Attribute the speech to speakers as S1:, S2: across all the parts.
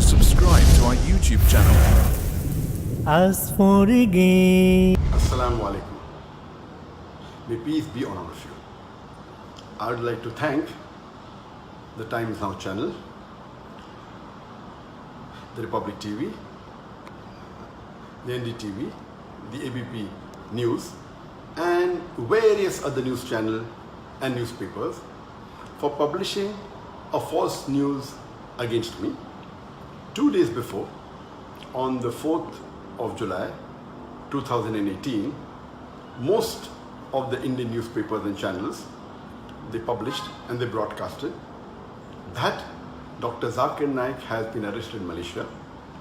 S1: subscribe to our YouTube channel.
S2: As for again.
S3: Assalamu alaikum. May peace be on all of you. I would like to thank the Times Now channel, the Republic TV, the NDTV, the ABP News, and various other news channels and newspapers for publishing a false news against me 2 days before, on the 4th of July 2018. Most of the Indian newspapers and channels, they published and they broadcasted that Dr. Zakir Naik has been arrested in Malaysia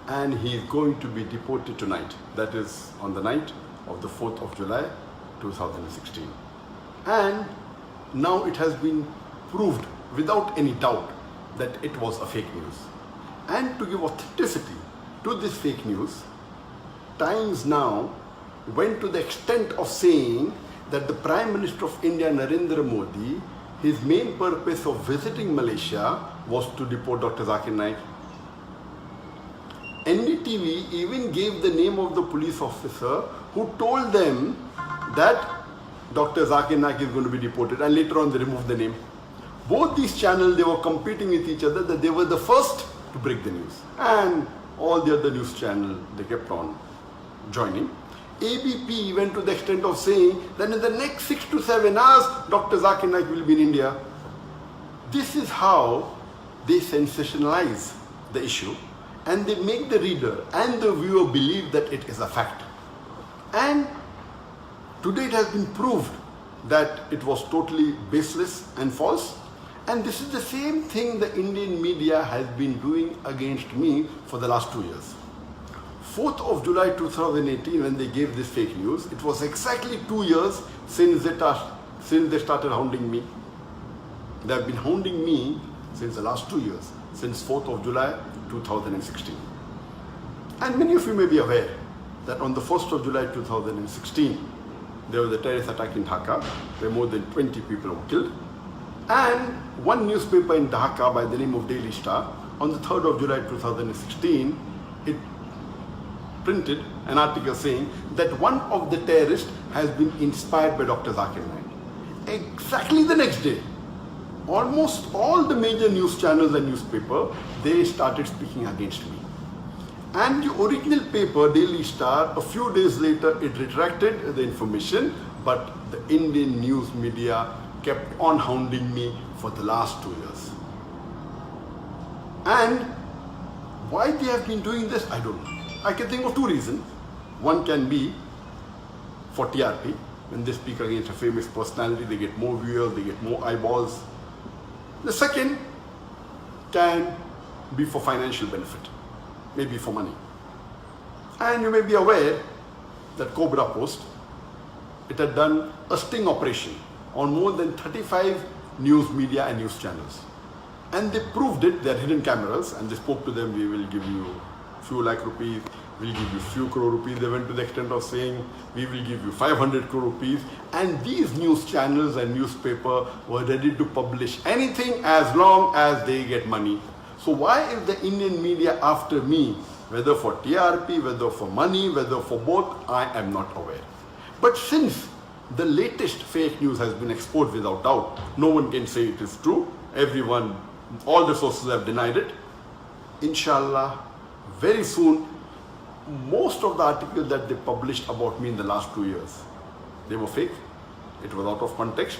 S3: and he is going to be deported tonight. That is on the night of the 4th of July 2016. And now it has been proved without any doubt that it was a fake news. And to give authenticity to this fake news, Times Now went to the extent of saying that the Prime Minister of India, Narendra Modi, his main purpose of visiting Malaysia was to deport Dr. Zakir Naik. NDTV even gave the name of the police officer who told them that Dr. Zakir Naik is going to be deported, and later on they removed the name. Both these channels, they were competing with each other, that they were the first to break the news. And all the other news channels, they kept on joining. ABP went to the extent of saying that in the next 6 to 7 hours, Dr. Zakir Naik will be in India. This is how they sensationalize the issue and they make the reader and the viewer believe that it is a fact. And today it has been proved that it was totally baseless and false. And this is the same thing the Indian media has been doing against me for the last 2 years. 4th of July 2018, when they gave this fake news, it was exactly 2 years since they started hounding me. They have been hounding me since the last 2 years, since 4th of July 2016. And many of you may be aware that on the 1st of July 2016, there was a terrorist attack in Dhaka, where more than 20 people were killed. And one newspaper in Dhaka by the name of Daily Star, on the 3rd of July 2016, it printed an article saying that one of the terrorists has been inspired by Dr. Zakir Naik. Exactly the next day, almost all the major news channels and newspapers, they started speaking against me. And the original paper, Daily Star, a few days later, it retracted the information, but the Indian news media kept on hounding me for the last 2 years. And why they have been doing this, I don't know. I can think of 2 reasons. One can be for TRP. When they speak against a famous personality, they get more viewers, they get more eyeballs. The second can be for financial benefit, maybe for money. And you may be aware that Cobra Post, it had done a sting operation on more than 35 news media and news channels. And they proved it, they had hidden cameras, and they spoke to them, we will give you few lakh rupees, we'll give you few crore rupees. They went to the extent of saying, we will give you 500 crore rupees. And these news channels and newspaper were ready to publish anything as long as they get money. So why is the Indian media after me, whether for TRP, whether for money, whether for both, I am not aware. But since the latest fake news has been exposed without doubt, no one can say it is true. Everyone, all the sources have denied it. Inshallah, very soon, most of the articles that they published about me in the last 2 years, they were fake. It was out of context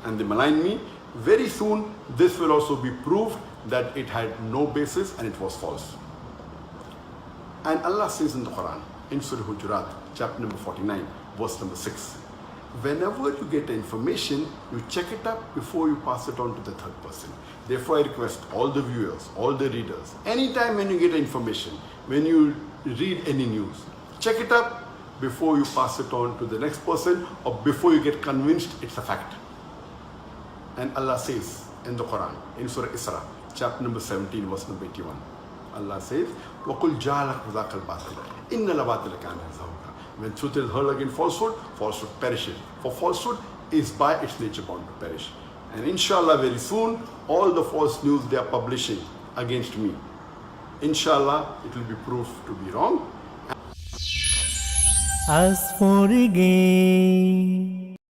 S3: and they maligned me. Very soon, this will also be proved that it had no basis and it was false. And Allah says in the Quran, in Surah Hujurat, chapter number 49, verse number 6, whenever you get information, you check it up before you pass it on to the third person. Therefore, I request all the viewers, all the readers, anytime when you get information, when you read any news, check it up before you pass it on to the next person or before you get convinced it's a fact. And Allah says in the Quran, in Surah Isra, chapter number 17, verse number 81, Allah says, وَقُلْ جَعَلَكْ ذَاكَ الْبَاطِلَ إِنَّ الْبَاطِلَ كَانَ زَهُوقًا. When truth is heard against falsehood, falsehood perishes. For falsehood is by its nature bound to perish. And inshallah, very soon, all the false news they are publishing against me, Inshallah, it will be proved to be wrong.
S2: As for again.